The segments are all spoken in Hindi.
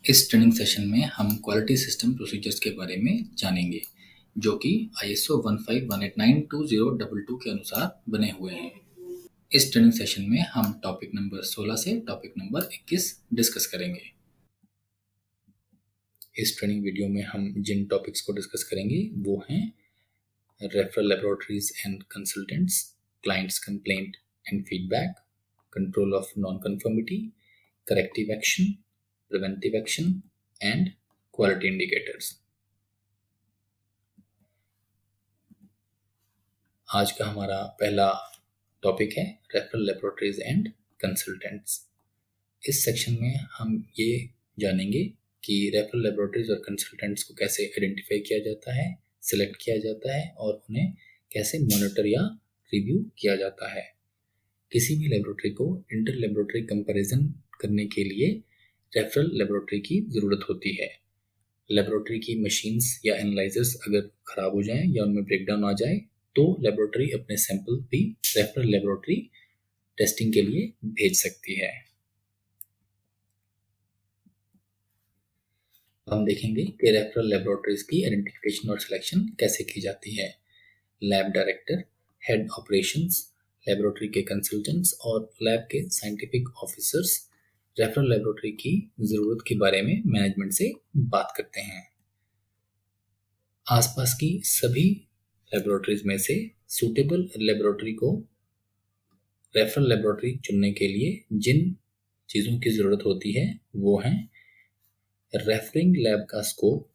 इस ट्रेनिंग सेशन में हम क्वालिटी सिस्टम प्रोसीजर्स के बारे में जानेंगे जो कि ISO 151892022 के अनुसार बने हुए हैं। इस ट्रेनिंग सेशन में हम टॉपिक नंबर 16 से टॉपिक नंबर 21 डिस्कस करेंगे। इस ट्रेनिंग वीडियो में हम जिन टॉपिक्स को डिस्कस करेंगे वो हैं referral laboratories and consultants, clients complaint and feedback, control of non conformity, corrective action, preventive action and quality indicators। आज का हमारा पहला टॉपिक है रेफरल लेबोरेटरीज एंड कंसल्टेंट्स। इस सेक्शन में हम ये जानेंगे कि रेफरल लेबोरेटरीज और कंसल्टेंट्स को कैसे आइडेंटिफाई किया जाता है, सिलेक्ट किया जाता है और उन्हें कैसे मॉनिटर या रिव्यू किया जाता है। किसी भी लेबोरेटरी को इंटर लेबोरेटरी कंपैरिजन करने के लिए रेफरल लेबोरेटरी की ज़रूरत होती है। लेबोरेटरी की मशीन्स या एनालाइजर्स अगर ख़राब हो जाएं या उनमें ब्रेकडाउन आ जाए तो लेबोरेटरी अपने सैंपल भी रेफरल लेबोरेटरी टेस्टिंग के लिए भेज सकती है। हम देखेंगे कि रेफरल लेबोरेटरीज की आइडेंटिफिकेशन और सिलेक्शन कैसे की जाती है। Lab director, head operations, laboratory के कंसल्टेंट्स और लैब के साइंटिफिक ऑफिसर्स रेफरल लेबोरेटरी की ज़रूरत के बारे में मैनेजमेंट से बात करते हैं। आसपास की सभी लेबोरेटरीज में से सूटेबल लेबोरेटरी को रेफरल लेबोरेटरी चुनने के लिए जिन चीज़ों की ज़रूरत होती है वो हैं रेफरिंग लैब का स्कोप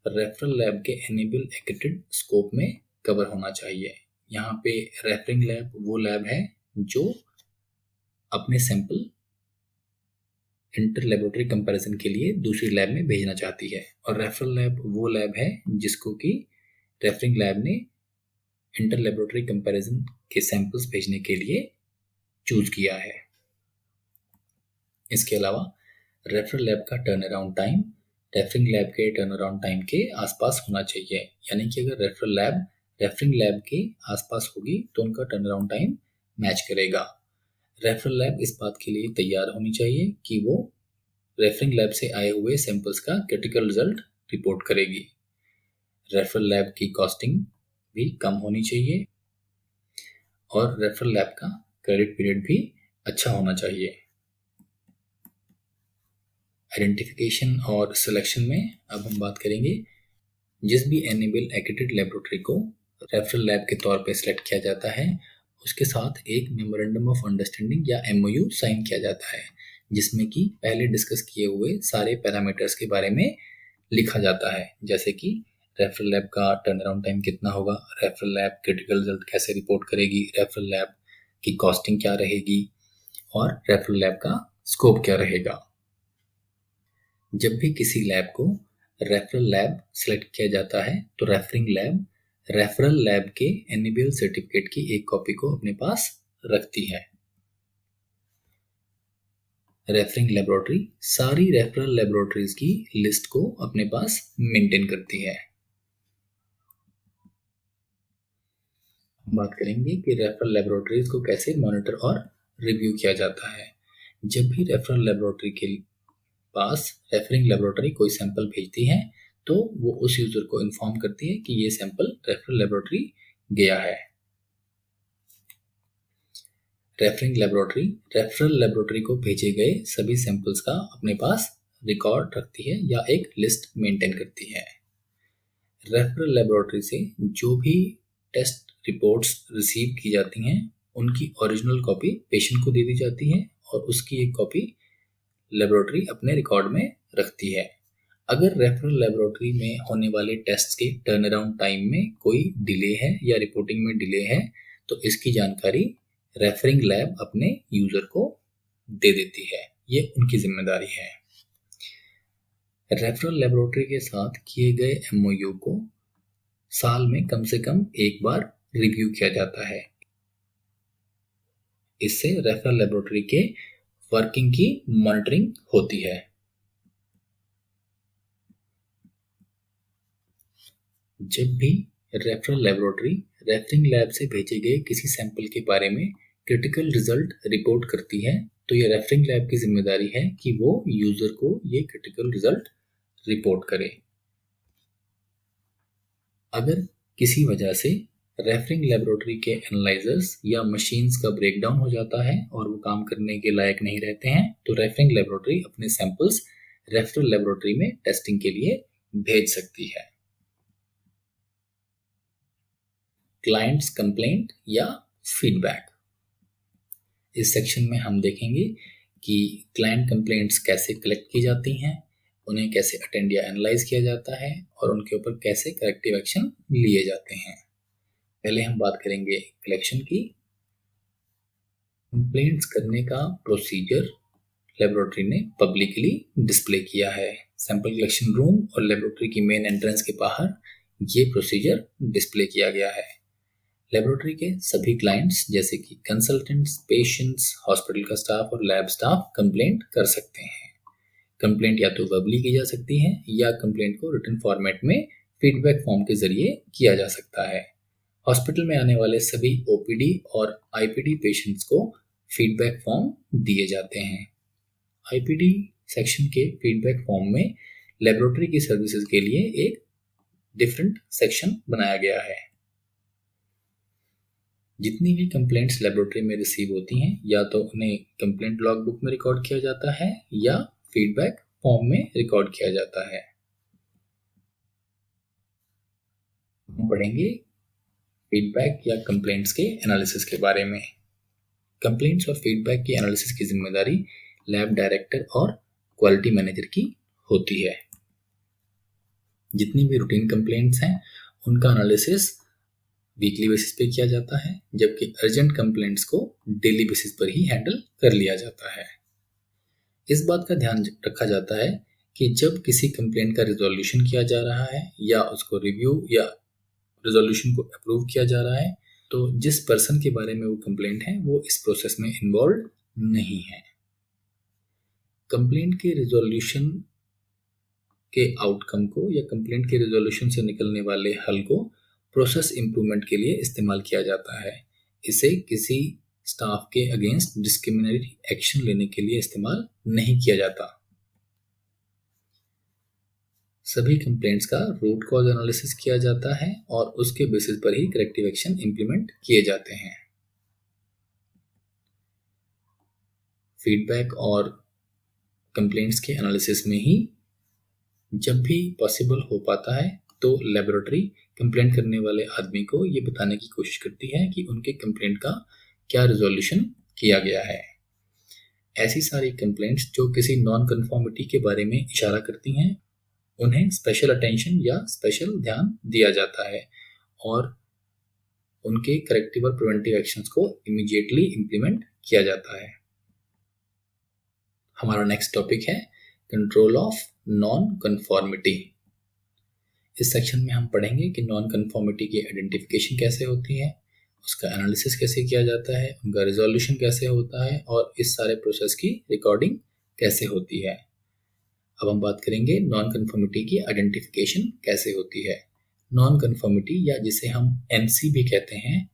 रेफरल लैब के एनेबल एक्रेडिटेड स्कोप में कवर होना चाहिए। यहाँ पे रेफरिंग लैब वो लैब है जो अपने सैंपल इंटर लेबोरेटरी कंपैरिजन के लिए दूसरी लैब में भेजना चाहती है और रेफरल लैब वो लैब है जिसको कि रेफरिंग लैब ने इंटर लेबोरेटरी कंपैरिजन के सैंपल्स भेजने के लिए चूज किया है। इसके अलावा रेफरल लैब का turn around time referring lab के टर्न अराउंड टाइम के आसपास होना चाहिए, यानी कि अगर रेफरल लैब रेफरिंग लैब के आसपास होगी तो उनका टर्न अराउंड टाइम मैच करेगा। रेफरल लैब इस बात के लिए तैयार होनी चाहिए कि वो रेफरिंग लैब से आए हुए सैंपल्स का क्रिटिकल रिजल्ट रिपोर्ट करेगी। रेफरल लैब की कॉस्टिंग भी कम होनी चाहिए और रेफरल लैब का क्रेडिट पीरियड भी अच्छा होना चाहिए। आइडेंटिफिकेशन और सिलेक्शन में अब हम बात करेंगे जिस भी एनेबल एक्रेडिटेड लेबोरेटरी को रेफरल लैब के तौर पे सिलेक्ट किया जाता है उसके साथ एक मेमोरेंडम ऑफ अंडरस्टैंडिंग या MOU साइन किया जाता है जिसमें कि पहले डिस्कस किए हुए सारे पैरामीटर्स के बारे में लिखा जाता है, जैसे कि रेफरल लैब का टर्न अराउंड टाइम कितना होगा, रेफरल लैब क्रिटिकल रिजल्ट कैसे रिपोर्ट करेगी, रेफरल लैब की कॉस्टिंग क्या रहेगी और रेफरल लैब का स्कोप क्या रहेगा। जब भी किसी लैब को रेफरल लैब सेलेक्ट किया जाता है तो रेफरल लैब के एनेबल सर्टिफिकेट की एक कॉपी को अपने पास रखती है। रेफरिंग लेबोरेटरी सारी रेफरल लेबोरेटरीज की लिस्ट को अपने पास मेंटेन करती है। बात करेंगे कि रेफरल लेबोरेटरीज को कैसे मॉनिटर और रिव्यू किया जाता है। जब भी रेफरल लेबोरेटरी के पास रेफरिंग लेबोरेटरी कोई सैंपल भेजती है तो वो उस यूजर को इन्फॉर्म करती है कि ये सैंपल रेफरल लेबोरेटरी गया है। रेफरल लेबोरेटरी को भेजे गए सभी सैंपल्स का अपने पास रिकॉर्ड रखती है या एक लिस्ट मेंटेन करती है। रेफरल लेबोरेटरी से जो भी टेस्ट रिपोर्ट्स रिसीव की जाती हैं उनकी ओरिजिनल कॉपी पेशेंट को दे दी जाती है और उसकी एक कॉपी लेबोरेटरी अपने रिकॉर्ड में रखती है। अगर रेफरल लेबोरेटरी में होने वाले टेस्ट के टर्न अराउंड टाइम में कोई डिले है या रिपोर्टिंग में डिले है तो इसकी जानकारी रेफरिंग लैब अपने यूजर को दे देती है, ये उनकी जिम्मेदारी है। रेफरल लेबोरेटरी के साथ किए गए MOU को साल में कम से कम एक बार रिव्यू किया जाता है। इससे रेफरल लेबोरेटरी के वर्किंग की मॉनिटरिंग होती है। जब भी रेफरल लेबोरेटरी रेफरिंग लैब से भेजे गए किसी सैंपल के बारे में क्रिटिकल रिजल्ट रिपोर्ट करती है तो ये रेफरिंग लैब की जिम्मेदारी है कि वो यूजर को ये क्रिटिकल रिजल्ट रिपोर्ट करे। अगर किसी वजह से रेफरिंग लेबोरेटरी के एनालाइजर्स या मशीन्स का ब्रेकडाउन हो जाता है और वो काम करने के लायक नहीं रहते हैं, तो रेफरिंग लेबोरेटरी अपने सैंपल्स रेफरल लेबोरेटरी में टेस्टिंग के लिए भेज सकती है। क्लाइंट्स कंप्लेंट या फीडबैक। इस सेक्शन में हम देखेंगे कि क्लाइंट कंप्लेंट्स कैसे कलेक्ट की जाती हैं, उन्हें कैसे अटेंड या एनालाइज किया जाता है और उनके ऊपर कैसे करेक्टिव एक्शन लिए जाते हैं। पहले हम बात करेंगे कलेक्शन की। कंप्लेंट्स करने का प्रोसीजर लेबोरेटरी ने पब्लिकली डिस्प्ले किया है। सैंपल कलेक्शन रूम और लेबोरेटरी की मेन एंट्रेंस के बाहर ये प्रोसीजर डिस्प्ले किया गया है। लेबोरेटरी के सभी क्लाइंट्स जैसे कि कंसल्टेंट्स, पेशेंट्स, हॉस्पिटल का स्टाफ और लैब स्टाफ कंप्लेंट कर सकते हैं। कंप्लेंट या तो वर्बली की जा सकती है या कंप्लेंट को रिटन फॉर्मेट में फीडबैक फॉर्म के जरिए किया जा सकता है। हॉस्पिटल में आने वाले सभी ओपीडी और आईपीडी पेशेंट्स को फीडबैक फॉर्म दिए जाते हैं। आईपीडी सेक्शन के फीडबैक फॉर्म में लेबोरेटरी की सर्विसेज के लिए एक डिफरेंट सेक्शन बनाया गया है। जितनी भी कंप्लेंट्स लेबोरेटरी में रिसीव होती हैं या तो उन्हें कंप्लेंट लॉग बुक में रिकॉर्ड किया जाता है या फीडबैक फॉर्म में रिकॉर्ड किया जाता है। हम पढ़ेंगे फीडबैक या कंप्लेंट्स के एनालिसिस के बारे में। कंप्लेंट्स और फीडबैक की एनालिसिस की जिम्मेदारी लैब डायरेक्टर और क्वालिटी मैनेजर की होती है। जितनी भी रूटीन कंप्लेंट्स हैं उनका एनालिसिस वीकली बेसिस पे किया जाता है, जबकि अर्जेंट कंप्लेंट्स को डेली बेसिस पर ही हैंडल कर लिया जाता है। इस बात का ध्यान रखा जाता है कि जब किसी कंप्लेंट का रिजोल्यूशन किया जा रहा है या उसको रिव्यू या रिजोल्यूशन को अप्रूव किया जा रहा है, तो जिस पर्सन के बारे में वो कंप्लेंट है वो इस प्रोसेस में इन्वॉल्व नहीं है। कंप्लेंट के रिजोल्यूशन के आउटकम को या कंप्लेंट के रिजोल्यूशन से निकलने वाले हल को प्रोसेस इंप्रूवमेंट के लिए इस्तेमाल किया जाता है। इसे किसी स्टाफ के अगेंस्ट डिस्क्रिमिनेटरी एक्शन लेने के लिए इस्तेमाल नहीं किया जाता। सभी कंप्लेंट्स का रूट कॉज एनालिसिस किया जाता है और उसके बेसिस पर ही करेक्टिव एक्शन इंप्लीमेंट किए जाते हैं। फीडबैक और कंप्लेंट्स के एनालिसिस में ही जब भी पॉसिबल हो पाता है तो लेबोरेटरी कंप्लेंट करने वाले आदमी को ये बताने की कोशिश करती है कि उनके कंप्लेंट का क्या रिजोल्यूशन किया गया है। ऐसी सारी कंप्लेंट्स जो किसी नॉन कन्फॉर्मिटी के बारे में इशारा करती हैं उन्हें स्पेशल अटेंशन या स्पेशल ध्यान दिया जाता है और उनके करेक्टिव और प्रिवेंटिव एक्शंस को इमीडिएटली इंप्लीमेंट किया जाता है। हमारा नेक्स्ट टॉपिक है कंट्रोल ऑफ नॉन कन्फॉर्मिटी। इस सेक्शन में हम पढ़ेंगे कि नॉन कन्फॉर्मिटी की आइडेंटिफिकेशन कैसे होती है, उसका एनालिसिस कैसे किया जाता है, उनका रिजोल्यूशन कैसे होता है और इस सारे प्रोसेस की रिकॉर्डिंग कैसे होती है। अब हम बात करेंगे नॉन कन्फॉर्मिटी की आइडेंटिफिकेशन कैसे होती है। नॉन कन्फॉर्मिटी या जिसे हम एनसी भी कहते हैं,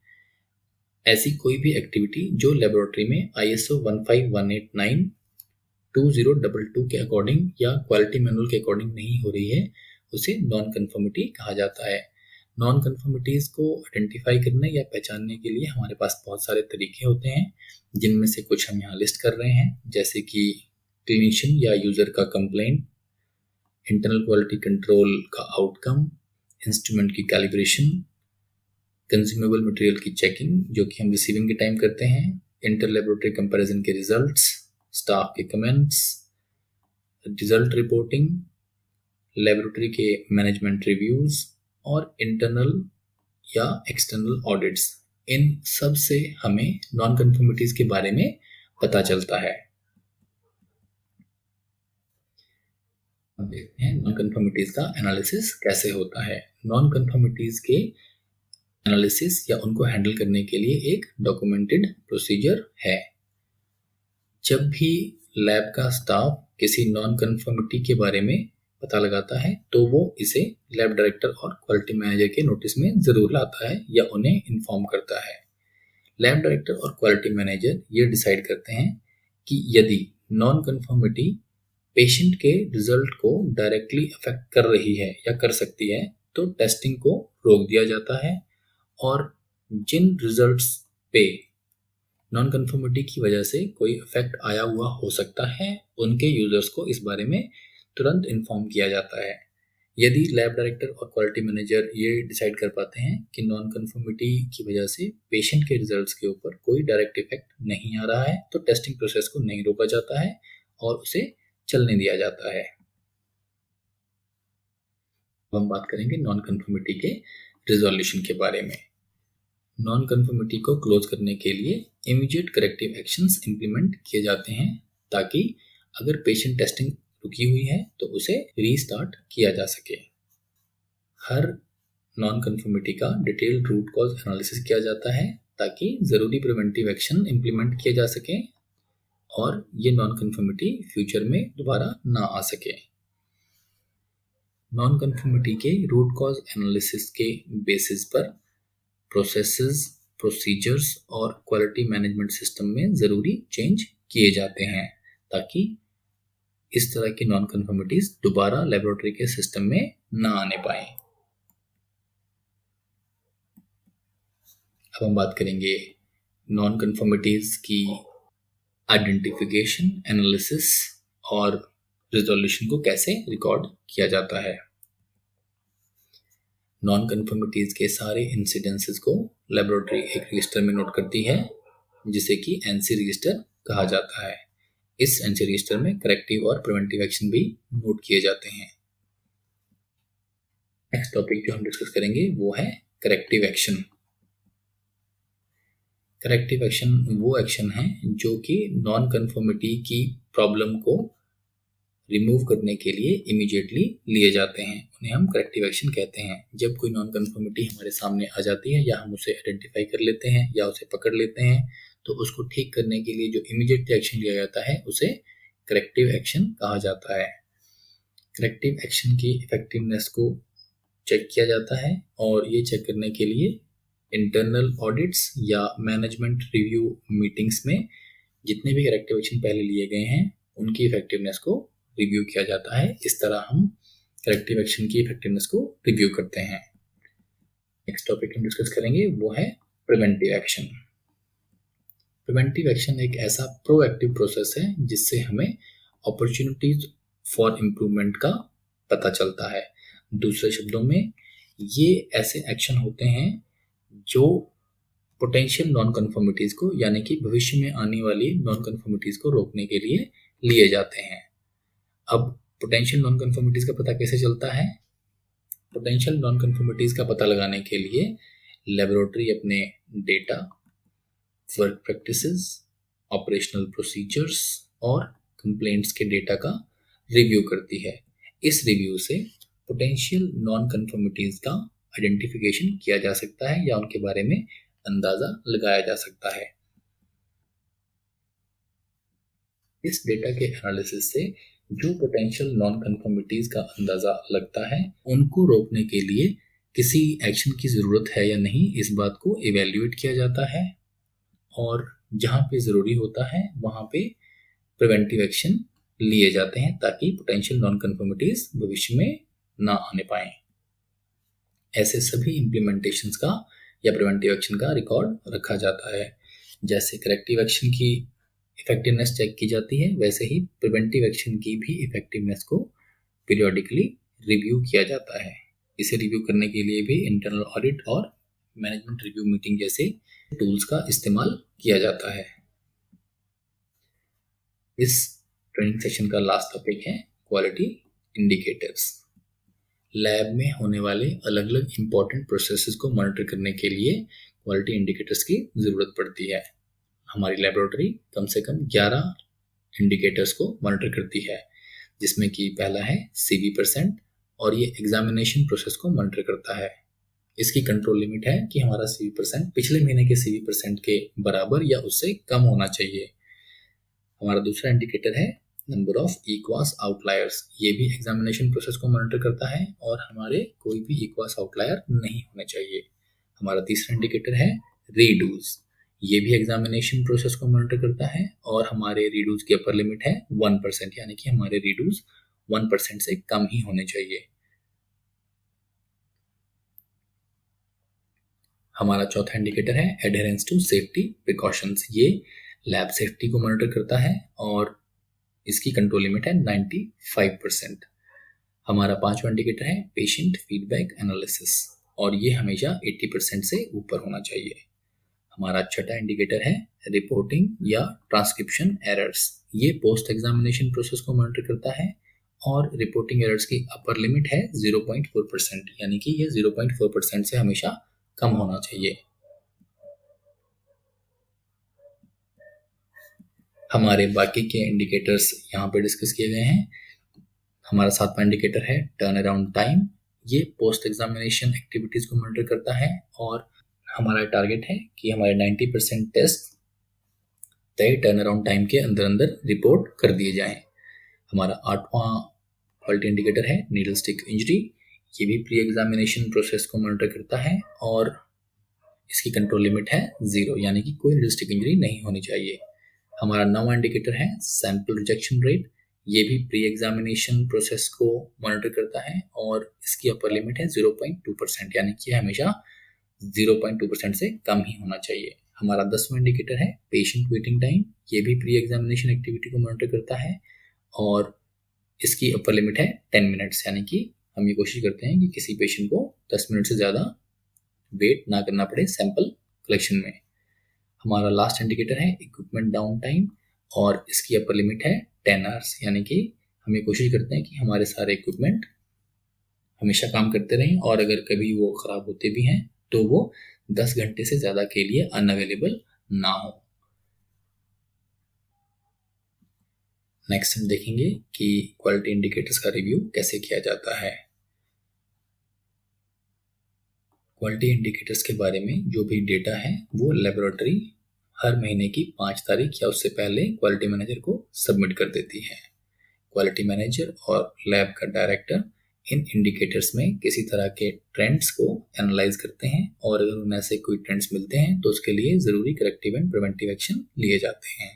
ऐसी कोई भी एक्टिविटी जो लेबोरेटरी में ISO 15189-2022 के अकॉर्डिंग या क्वालिटी मैनुअल के अकॉर्डिंग नहीं हो रही है, उसे नॉन कन्फॉर्मिटी कहा जाता है। नॉन कन्फॉर्मिटीज को आइडेंटिफाई करने या पहचानने के लिए हमारे पास बहुत सारे तरीके होते हैं, जिनमें से कुछ हम यहाँ लिस्ट कर रहे हैं, जैसे कि क्लिनिशियन या यूजर का कंप्लेंट, इंटरनल क्वालिटी कंट्रोल का आउटकम, इंस्ट्रूमेंट की कैलिब्रेशन, कंज्यूमेबल मटेरियल की चेकिंग जो कि हम रिसीविंग के टाइम करते हैं, इंटर लेबोरेटरी कंपैरिजन के रिजल्ट्स, स्टाफ के कमेंट्स, रिजल्ट रिपोर्टिंग, लेबोरेटरी के मैनेजमेंट रिव्यूज और इंटरनल या एक्सटर्नल ऑडिट्स। इन सब से हमें नॉन कन्फॉर्मिटीज के बारे में पता चलता है। अब देखते हैं नॉन कन्फॉर्मिटीज का एनालिसिस कैसे होता है। नॉन कन्फॉर्मिटीज के एनालिसिस या उनको हैंडल करने के लिए एक डॉक्यूमेंटेड प्रोसीजर है। जब भी लैब का स्टाफ किसी नॉन कन्फॉर्मिटी के बारे में पता लगाता है तो वो इसे लैब डायरेक्टर और क्वालिटी मैनेजर के नोटिस में जरूर लाता है या उन्हें इन्फॉर्म करता है। लैब डायरेक्टर और क्वालिटी मैनेजर ये डिसाइड करते हैं कि यदि नॉन कन्फर्मिटी पेशेंट के रिजल्ट को डायरेक्टली अफेक्ट कर रही है या कर सकती है तो टेस्टिंग को रोक दिया जाता है, और जिन रिजल्ट्स पे नॉन कन्फर्मिटी की वजह से कोई इफेक्ट आया हुआ हो सकता है उनके यूजर्स को इस बारे में तुरंत इन्फॉर्म किया जाता है। यदि लैब डायरेक्टर और क्वालिटी मैनेजर ये डिसाइड कर पाते हैं कि नॉन कन्फर्मिटी की वजह से पेशेंट के रिजल्ट्स के ऊपर कोई डायरेक्ट इफेक्ट नहीं आ रहा है तो टेस्टिंग प्रोसेस को नहीं रोका जाता है और उसे चलने दिया जाता है। अब हम बात करेंगे नॉन कन्फर्मिटी के रिजोल्यूशन के बारे में। नॉन कन्फर्मिटी को क्लोज करने के लिए इमीडिएट करेक्टिव एक्शंस इंप्लीमेंट किए जाते हैं ताकि अगर पेशेंट टेस्टिंग रुकी हुई है तो उसे रीस्टार्ट किया जा सके। हर नॉन कन्फर्मिटी का डिटेल्ड रूट कॉज एनालिसिस किया जाता है ताकि ज़रूरी प्रिवेंटिव एक्शन इंप्लीमेंट किए जा सके और ये नॉन कन्फर्मिटी फ्यूचर में दोबारा ना आ सके। नॉन कन्फर्मिटी के रूट कॉज एनालिसिस के बेसिस पर प्रोसेसेस, प्रोसीजर्स और क्वालिटी मैनेजमेंट सिस्टम में ज़रूरी चेंज किए जाते हैं ताकि इस तरह की नॉन कन्फर्मिटीज दोबारा लेबोरेटरी के सिस्टम में ना आने पाए। अब हम बात करेंगे नॉन कन्फर्मिटीज की आइडेंटिफिकेशन, एनालिसिस और रिजोल्यूशन को कैसे रिकॉर्ड किया जाता है। नॉन कन्फर्मिटीज के सारे इंसिडेंसेस को लेबोरेटरी एक रजिस्टर में नोट करती है जिसे कि एनसी रजिस्टर कहा जाता है। इस एनसी रजिस्टर में करेक्टिव और प्रिवेंटिव एक्शन भी नोट किए जाते हैं। नेक्स्ट टॉपिक जो हम डिस्कस करेंगे वो है करेक्टिव एक्शन। करेक्टिव एक्शन वो एक्शन है जो कि नॉन कन्फर्मिटी की प्रॉब्लम को रिमूव करने के लिए इमीडिएटली लिए जाते हैं। उन्हें हम करेक्टिव एक्शन कहते हैं। जब कोई नॉन कन्फर्मिटी हमारे सामने आ जाती है या हम उसे आइडेंटिफाई कर लेते हैं या उसे पकड़ लेते हैं तो उसको ठीक करने के लिए जो इमीडिएटली एक्शन लिया जाता है उसे करेक्टिव एक्शन कहा जाता है। करेक्टिव एक्शन की इफेक्टिवनेस को चेक किया जाता है और ये चेक करने के लिए इंटरनल ऑडिट्स या मैनेजमेंट रिव्यू मीटिंग्स में जितने भी करेक्टिव एक्शन पहले लिए गए हैं उनकी इफेक्टिवनेस को रिव्यू किया जाता है। इस तरह हम करेक्टिव एक्शन की इफेक्टिवनेस को रिव्यू करते हैं। नेक्स्ट टॉपिक हम डिस्कस करेंगे वो है प्रिवेंटिव एक्शन। प्रिवेंटिव एक्शन एक ऐसा प्रोएक्टिव प्रोसेस है जिससे हमें अपॉर्चुनिटीज फॉर इम्प्रूवमेंट का पता चलता है। दूसरे शब्दों में ये ऐसे एक्शन होते हैं जो पोटेंशियल नॉन कन्फर्मिटीज को यानी कि भविष्य में आने वाली नॉन कन्फर्मिटीज को रोकने के लिए लिए जाते हैं। अब पोटेंशियल नॉन कन्फर्मिटीज का पता कैसे चलता है? पोटेंशियल नॉन कन्फर्मिटीज का पता लगाने के लिए लेबोरेटरी अपने data, work practices, operational procedures और कंप्लेंट्स के डेटा का रिव्यू करती है। इस रिव्यू से पोटेंशियल नॉन कन्फर्मिटीज का आइडेंटिफिकेशन किया जा सकता है या उनके बारे में अंदाजा लगाया जा सकता है। इस डेटा के एनालिसिस से जो पोटेंशियल नॉन कन्फर्मिटीज का अंदाजा लगता है उनको रोकने के लिए किसी एक्शन की ज़रूरत है या नहीं इस बात को इवेल्युएट किया जाता है और जहाँ पे ज़रूरी होता है वहाँ पे प्रिवेंटिव एक्शन लिए जाते हैं ताकि पोटेंशियल नॉन कन्फर्मिटीज भविष्य में ना आने पाए। ऐसे सभी इम्प्लीमेंटेशंस का या प्रिवेंटिव एक्शन का रिकॉर्ड रखा जाता है। जैसे करेक्टिव एक्शन की इफेक्टिवनेस चेक की जाती है वैसे ही प्रिवेंटिव एक्शन की भी इफेक्टिवनेस को पीरियोडिकली रिव्यू किया जाता है। इसे रिव्यू करने के लिए भी इंटरनल ऑडिट और मैनेजमेंट रिव्यू मीटिंग जैसे टूल्स का इस्तेमाल किया जाता है। इस ट्रेनिंग सेशन का लास्ट टॉपिक है क्वालिटी इंडिकेटर्स। लैब में होने वाले अलग अलग इंपॉर्टेंट प्रोसेसेस को मॉनिटर करने के लिए क्वालिटी इंडिकेटर्स की ज़रूरत पड़ती है। हमारी लेबोरेटरी कम से कम 11 इंडिकेटर्स को मॉनिटर करती है जिसमें कि पहला है CV% और ये एग्जामिनेशन प्रोसेस को मॉनिटर करता है। इसकी कंट्रोल लिमिट है कि हमारा CV% पिछले महीने के CV% के बराबर या उससे कम होना चाहिए। हमारा दूसरा इंडिकेटर है नंबर ऑफ इक्वास आउटलायर्स। ये भी एग्जामिनेशन प्रोसेस को मॉनिटर करता है और हमारे कोई भी इक्वास आउटलायर नहीं होने चाहिए। हमारा तीसरा इंडिकेटर है रीडूज। ये भी एग्जामिनेशन प्रोसेस को मॉनिटर करता है। और हमारे रीडूज की अपर लिमिट है 1%, यानी कि हमारे रीडूज 1% से कम ही होने चाहिए। हमारा चौथा इंडिकेटर है एडहेरेंस टू सेफ्टी प्रिकॉशंस। ये लैब सेफ्टी को मॉनिटर करता है और इसकी कंट्रोल लिमिट है 95%। हमारा पांचवा इंडिकेटर है पेशेंट फीडबैक एनालिसिस, और ये हमेशा 80% से ऊपर होना चाहिए। हमारा छठा इंडिकेटर है रिपोर्टिंग या ट्रांसक्रिप्शन एरर्स। ये पोस्ट एग्जामिनेशन प्रोसेस को मॉनिटर करता है और रिपोर्टिंग एरर्स की अपर लिमिट है 0.4%, यानी कि ये 0.4% से हमेशा कम होना चाहिए। हमारे बाकी के इंडिकेटर्स यहाँ पे डिस्कस किए गए हैं। हमारा सातवां इंडिकेटर है टर्न अराउंड टाइम। ये पोस्ट एग्जामिनेशन एक्टिविटीज को मॉनिटर करता है और हमारा टारगेट है कि हमारे 90% टेस्ट तय टर्न अराउंड टाइम के अंदर अंदर रिपोर्ट कर दिए जाएं। हमारा आठवां क्वालिटी इंडिकेटर है नीडल स्टिक इंजरी। ये भी प्री एग्जामिनेशन प्रोसेस को मॉनिटर करता है और इसकी कंट्रोल लिमिट है 0, यानी कि कोई नीडल स्टिक इंजरी नहीं होनी चाहिए। हमारा नौवां इंडिकेटर है सैंपल रिजेक्शन रेट। ये भी प्री एग्जामिनेशन प्रोसेस को मॉनिटर करता है और इसकी अपर लिमिट है 0.2%, यानी कि हमेशा 0.2% से कम ही होना चाहिए। हमारा 10वां इंडिकेटर है पेशेंट वेटिंग टाइम। ये भी प्री एग्जामिनेशन एक्टिविटी को मॉनिटर करता है और इसकी अपर लिमिट है 10 मिनट्स, यानी कि हम ये कोशिश करते हैं कि किसी पेशेंट को 10 मिनट से ज़्यादा वेट ना करना पड़े सैंपल कलेक्शन में। हमारा लास्ट इंडिकेटर है इक्विपमेंट डाउन टाइम और इसकी अपर लिमिट है 10 आवर्स, यानी कि हम ये कोशिश करते हैं कि हमारे सारे इक्विपमेंट हमेशा काम करते रहें और अगर कभी वो ख़राब होते भी हैं तो वो 10 घंटे से ज़्यादा के लिए अनअवेलेबल ना हो। नेक्स्ट हम देखेंगे कि क्वालिटी इंडिकेटर्स का रिव्यू कैसे किया जाता है। क्वालिटी इंडिकेटर्स के बारे में जो भी डेटा है वो लेबोरेटरी हर महीने की 5 तारीख या उससे पहले क्वालिटी मैनेजर को सबमिट कर देती है। क्वालिटी मैनेजर और लैब का डायरेक्टर इन इंडिकेटर्स में किसी तरह के ट्रेंड्स को एनालाइज करते हैं और अगर उनमें से कोई ट्रेंड्स मिलते हैं तो उसके लिए ज़रूरी करेक्टिव एंड प्रिवेंटिव एक्शन लिए जाते हैं।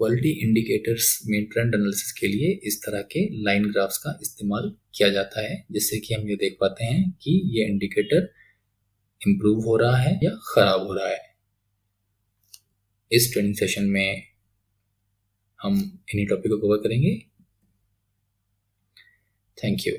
क्वालिटी इंडिकेटर्स में ट्रेंड एनालिसिस के लिए इस तरह के लाइन ग्राफ्स का इस्तेमाल किया जाता है, जिससे कि हम ये देख पाते हैं कि ये इंडिकेटर इम्प्रूव हो रहा है या ख़राब हो रहा है। इस ट्रेनिंग सेशन में हम इन्हीं टॉपिक को कवर करेंगे। Thank you.